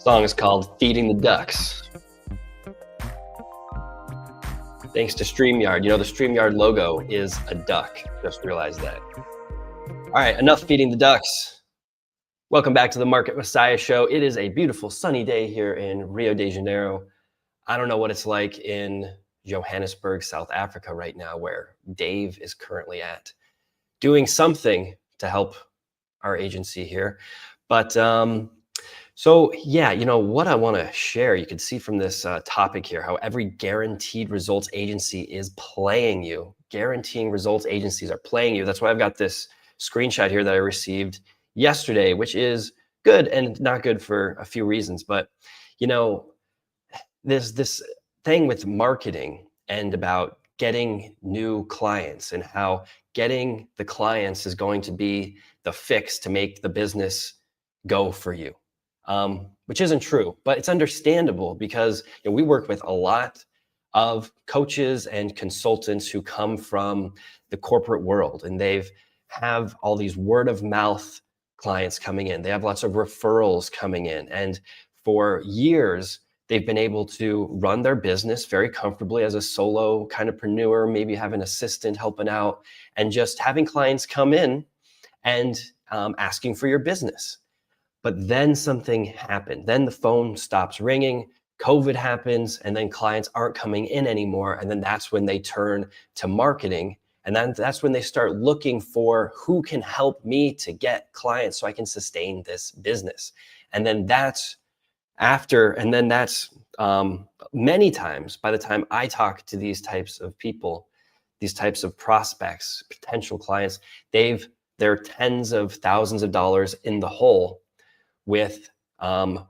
Song is called Feeding the Ducks. Thanks to StreamYard. You know, the StreamYard logo is a duck. Just realized that. All right, enough feeding the ducks. Welcome back to the Market Messiah Show. It is a beautiful sunny day here in Rio de Janeiro. I don't know what it's like in Johannesburg, South Africa right now, where Dave is currently at, doing something to help our agency here. But so yeah, you know what I want to share, you can see from this topic here, how every guaranteed results agency is playing you. Guaranteeing results agencies are playing you. That's why I've got this screenshot here that I received yesterday, which is good and not good for a few reasons. But you know, there's this thing with marketing and about getting new clients and how getting the clients is going to be the fix to make the business go for you. Which isn't true, but it's understandable because we work with a lot of coaches and consultants who come from the corporate world, and they've have all these word of mouth clients coming in. They have lots of referrals coming in, and for years they've been able to run their business very comfortably as a solo kind of preneur, maybe have an assistant helping out, and just having clients come in and asking for your business. But then something happened. Then the phone stops ringing, COVID happens, and then clients aren't coming in anymore. And then that's when they turn to marketing. And then that's when they start looking for who can help me to get clients so I can sustain this business. And then that's many times by the time I talk to these types of people, these types of prospects, potential clients, they're tens of thousands of dollars in the hole with from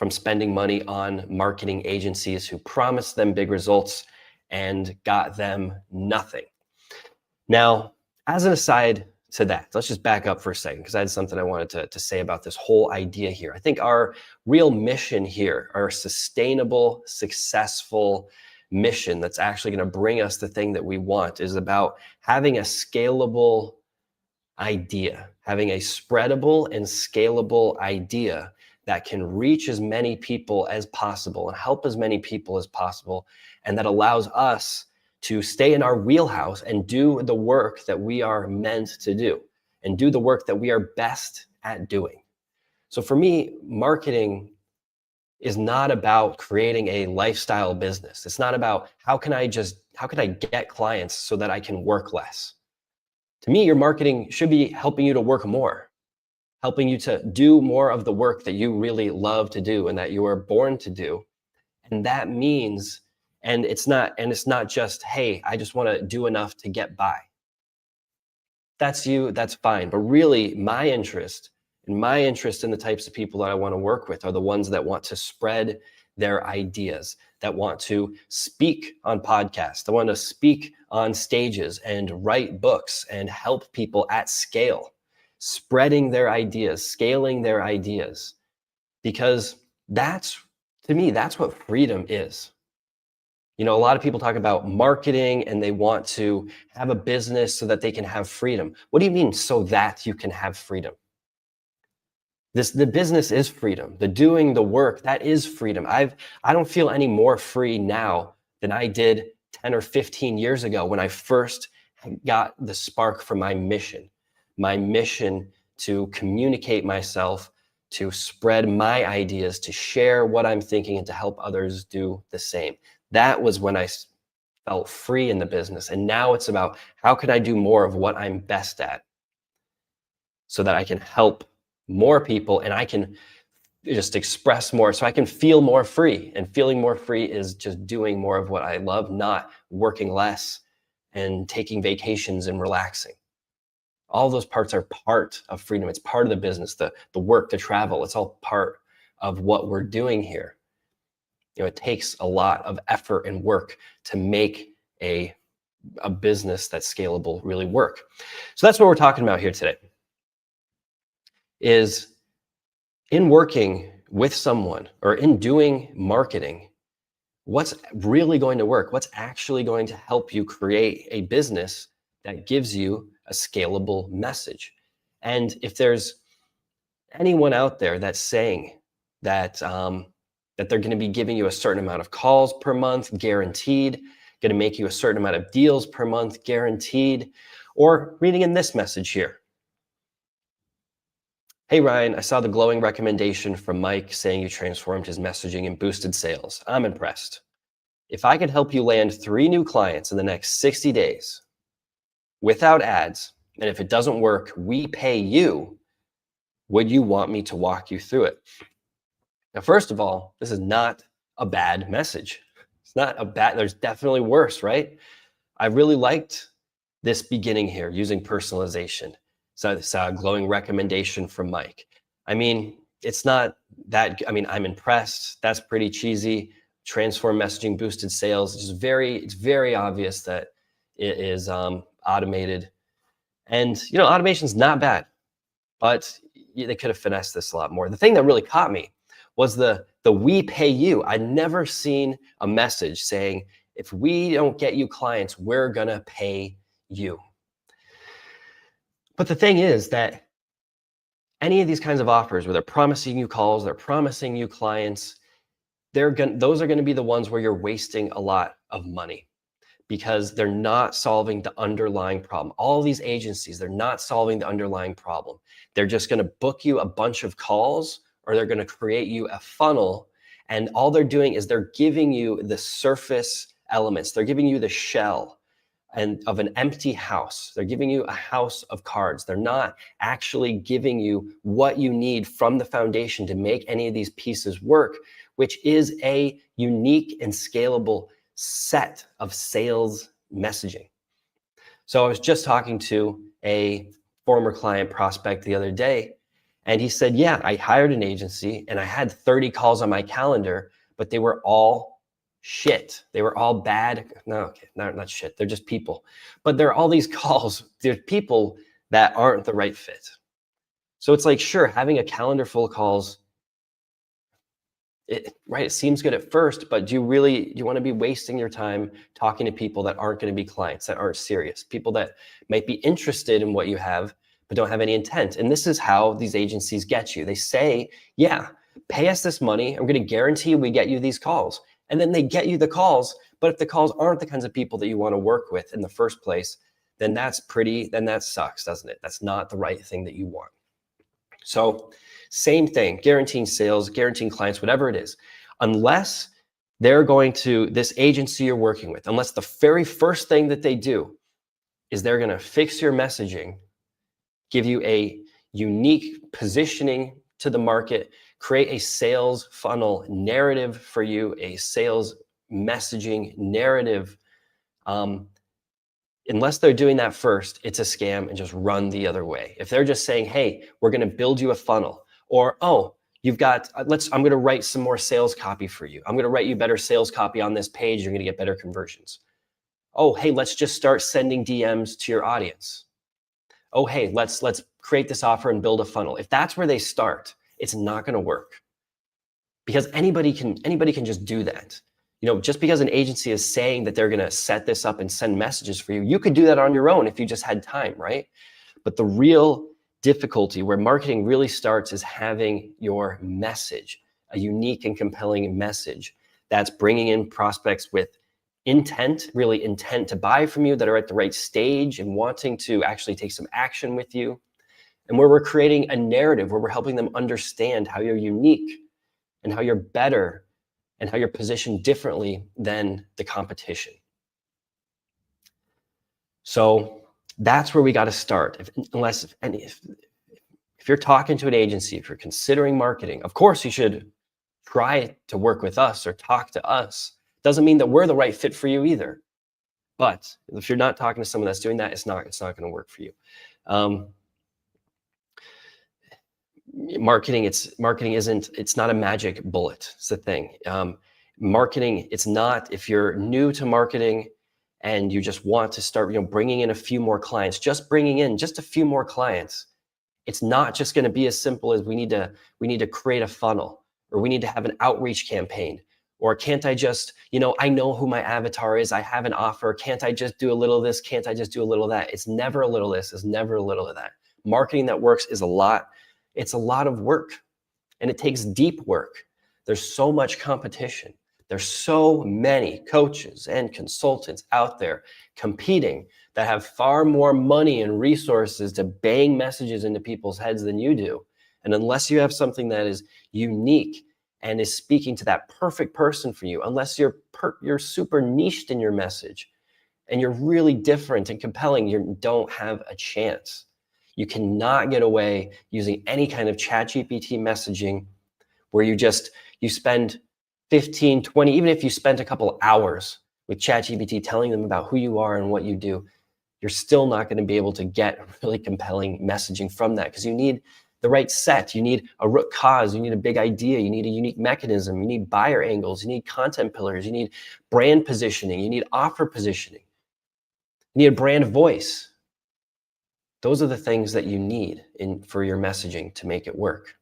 spending money on marketing agencies who promised them big results and got them nothing. Now, as an aside to that, let's just back up for a second, because I had something I wanted to say about this whole idea here. I think our real mission here, our sustainable, successful mission that's actually going to bring us the thing that we want, is about having a scalable idea, having a spreadable and scalable idea that can reach as many people as possible and help as many people as possible, and that allows us to stay in our wheelhouse and do the work that we are meant to do and do the work that we are best at doing. So for me, marketing is not about creating a lifestyle business. It's not about how can I get clients so that I can work less. To me, your marketing should be helping you to work more, helping you to do more of the work that you really love to do and that you were born to do. And that means, and it's not just, hey, I just want to do enough to get by. That's you, that's fine. But really, my interest in the types of people that I want to work with are the ones that want to spread their ideas, that want to speak on podcasts, that want to speak on stages and write books and help people at scale, spreading their ideas, scaling their ideas. Because to me, that's what freedom is. You know, a lot of people talk about marketing and they want to have a business so that they can have freedom. What do you mean, so that you can have freedom? The business is freedom. The doing the work, that is freedom. I don't feel any more free now than I did 10 or 15 years ago when I first got the spark for my mission to communicate myself, to spread my ideas, to share what I'm thinking, and to help others do the same. That was when I felt free in the business. And now it's about how can I do more of what I'm best at so that I can help more people and I can just express more, so I can feel more free. And feeling more free is just doing more of what I love, not working less and taking vacations and relaxing. All those parts are part of freedom. It's part of the business, the work, the travel. It's all part of what we're doing here. You know, it takes a lot of effort and work to make a business that's scalable really work. So that's what we're talking about here today. Is in working with someone or in doing marketing, what's really going to work? What's actually going to help you create a business that gives you a scalable message? And if there's anyone out there that's saying that that they're going to be giving you a certain amount of calls per month, guaranteed, going to make you a certain amount of deals per month, guaranteed, or reading in this message here. Hey, Ryan, I saw the glowing recommendation from Mike saying you transformed his messaging and boosted sales. I'm impressed. If I could help you land 3 new clients in the next 60 days without ads, and if it doesn't work, we pay you, would you want me to walk you through it? Now, first of all, this is not a bad message. It's not a bad, there's definitely worse, right? I really liked this beginning here using personalization. So it's a glowing recommendation from Mike. I mean, it's not that, I mean, I'm impressed. That's pretty cheesy. Transform messaging boosted sales. It's very obvious that it is automated. And, you know, automation's not bad, but they could have finessed this a lot more. The thing that really caught me was the we pay you. I'd never seen a message saying, if we don't get you clients, we're gonna pay you. But the thing is that any of these kinds of offers where they're promising you calls, they're promising you clients, those are gonna be the ones where you're wasting a lot of money because they're not solving the underlying problem. All these agencies, they're not solving the underlying problem. They're just gonna book you a bunch of calls, or they're gonna create you a funnel, and all they're doing is they're giving you the surface elements. They're giving you the shell and of an empty house. They're giving you a house of cards. They're not actually giving you what you need from the foundation to make any of these pieces work, which is a unique and scalable set of sales messaging. So I was just talking to a former client prospect the other day, and he said, yeah, I hired an agency and I had 30 calls on my calendar, but they were all shit. They were all bad. No, okay, not shit. They're just people. But there are all these calls. There's people that aren't the right fit. So it's like, sure, having a calendar full of calls, it seems good at first, but do you want to be wasting your time talking to people that aren't going to be clients, that aren't serious, people that might be interested in what you have, but don't have any intent? And this is how these agencies get you. They say, yeah, pay us this money. I'm going to guarantee we get you these calls. And then they get you the calls. But if the calls aren't the kinds of people that you want to work with in the first place, then that sucks, doesn't it? That's not the right thing that you want. So same thing, guaranteeing sales, guaranteeing clients, whatever it is, unless this agency you're working with, unless the very first thing that they do is they're going to fix your messaging, give you a unique positioning to the market, create a sales funnel narrative for you, a sales messaging narrative. Unless they're doing that first, it's a scam, and just run the other way. If they're just saying, hey, we're going to build you a funnel, or, oh, I'm going to write some more sales copy for you. I'm going to write you better sales copy on this page. You're going to get better conversions. Oh, hey, let's just start sending DMs to your audience. Oh, hey, let's create this offer and build a funnel. If that's where they start, it's not going to work, because anybody can just do that. You know, just because an agency is saying that they're going to set this up and send messages for you, you could do that on your own if you just had time, right? But the real difficulty where marketing really starts is having your message, a unique and compelling message that's bringing in prospects with intent, really intent to buy from you, that are at the right stage and wanting to actually take some action with you, and where we're creating a narrative where we're helping them understand how you're unique and how you're better and how you're positioned differently than the competition. So that's where we got to start. If you're talking to an agency, if you're considering marketing, of course you should try to work with us or talk to us. Doesn't mean that we're the right fit for you either. But if you're not talking to someone that's doing that, it's not going to work for you. Marketing, it's not a magic bullet. It's the thing. Marketing, it's not, if you're new to marketing and you just want to start, bringing in a few more clients, just bringing in just a few more clients. It's not just going to be as simple as we need to create a funnel, or we need to have an outreach campaign, or can't I just, I know who my avatar is, I have an offer, can't I just do a little of this, can't I just do a little of that? It's never a little of this, it's never a little of that. Marketing that works is it's a lot of work. And it takes deep work. There's so much competition. There's so many coaches and consultants out there competing that have far more money and resources to bang messages into people's heads than you do. And unless you have something that is unique and is speaking to that perfect person for you, unless you're super niched in your message and you're really different and compelling, you don't have a chance. You cannot get away using any kind of ChatGPT messaging where you spend 15, 20, even if you spent a couple of hours with ChatGPT telling them about who you are and what you do, you're still not going to be able to get really compelling messaging from that, because you need the right set. You need a root cause. You need a big idea. You need a unique mechanism. You need buyer angles. You need content pillars. You need brand positioning. You need offer positioning. You need a brand voice. Those are the things that you need for your messaging to make it work.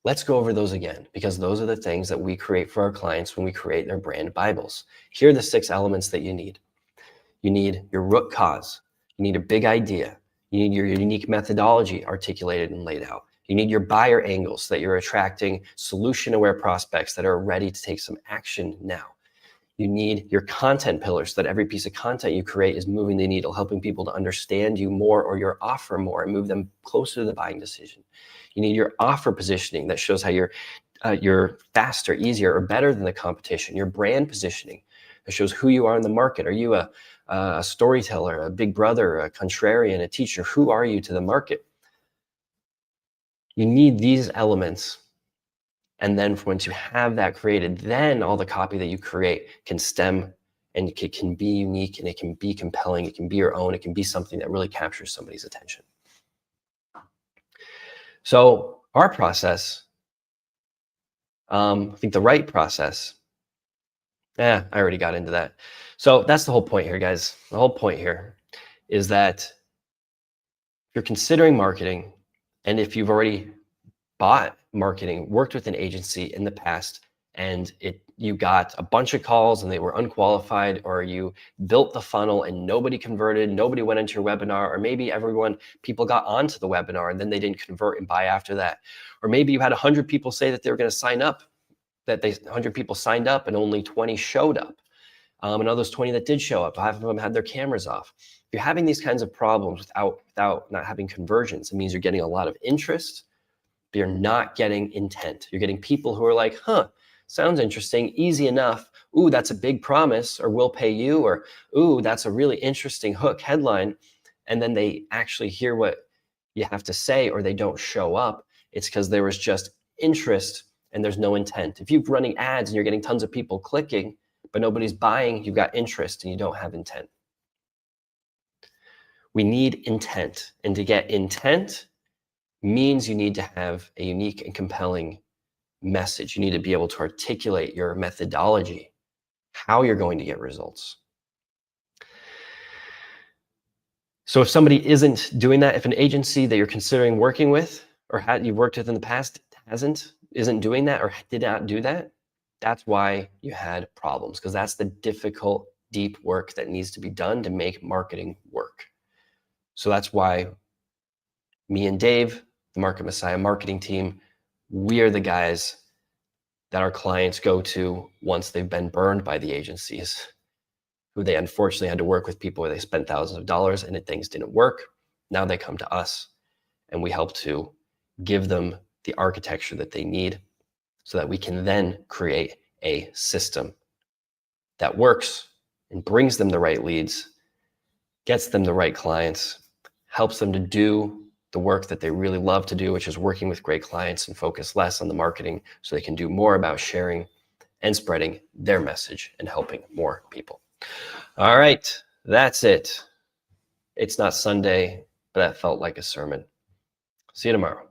Let's go over those again, because those are the things that we create for our clients when we create their brand Bibles. Here are the 6 elements that you need. You need your root cause. You need a big idea. You need your unique methodology articulated and laid out. You need your buyer angles so that you're attracting solution-aware prospects that are ready to take some action now. You need your content pillars so that every piece of content you create is moving the needle, helping people to understand you more or your offer more and move them closer to the buying decision. You need your offer positioning that shows how you're faster, easier, or better than the competition. Your brand positioning that shows who you are in the market. Are you a storyteller, a big brother, a contrarian, a teacher? Who are you to the market? You need these elements. And then once you have that created, then all the copy that you create can stem and it can be unique and it can be compelling. It can be your own. It can be something that really captures somebody's attention. So our process, I think the right process, I already got into that. So that's the whole point here, guys. The whole point here is that if you're considering marketing, and if you've already bought marketing, worked with an agency in the past, and you got a bunch of calls and they were unqualified, or you built the funnel and nobody converted, nobody went into your webinar, or maybe people got onto the webinar and then they didn't convert and buy after that. Or maybe you had 100 people say that they were going to sign up, 100 people signed up and only 20 showed up. And of those 20 that did show up, half of them had their cameras off. If you're having these kinds of problems without not having conversions, it means you're getting a lot of interest, but you're not getting intent. You're getting people who are like, sounds interesting, easy enough. Ooh, that's a big promise, or we'll pay you, or ooh, that's a really interesting hook headline. And then they actually hear what you have to say, or they don't show up. It's because there was just interest and there's no intent. If you're running ads and you're getting tons of people clicking, but nobody's buying, you've got interest and you don't have intent. We need intent. And to get intent means you need to have a unique and compelling message. You need to be able to articulate your methodology, how you're going to get results. So if somebody isn't doing that, if an agency that you're considering working with or you've worked with in the past isn't doing that or did not do that, that's why you had problems, because that's the difficult, deep work that needs to be done to make marketing work. So that's why me and Dave, the Market Messiah marketing team, we are the guys that our clients go to once they've been burned by the agencies, who they unfortunately had to work with people where they spent thousands of dollars and things didn't work. Now they come to us and we help to give them the architecture that they need so that we can then create a system that works and brings them the right leads, gets them the right clients, helps them to do the work that they really love to do, which is working with great clients, and focus less on the marketing so they can do more about sharing and spreading their message and helping more people. All right, that's it. It's not Sunday, but that felt like a sermon. See you tomorrow.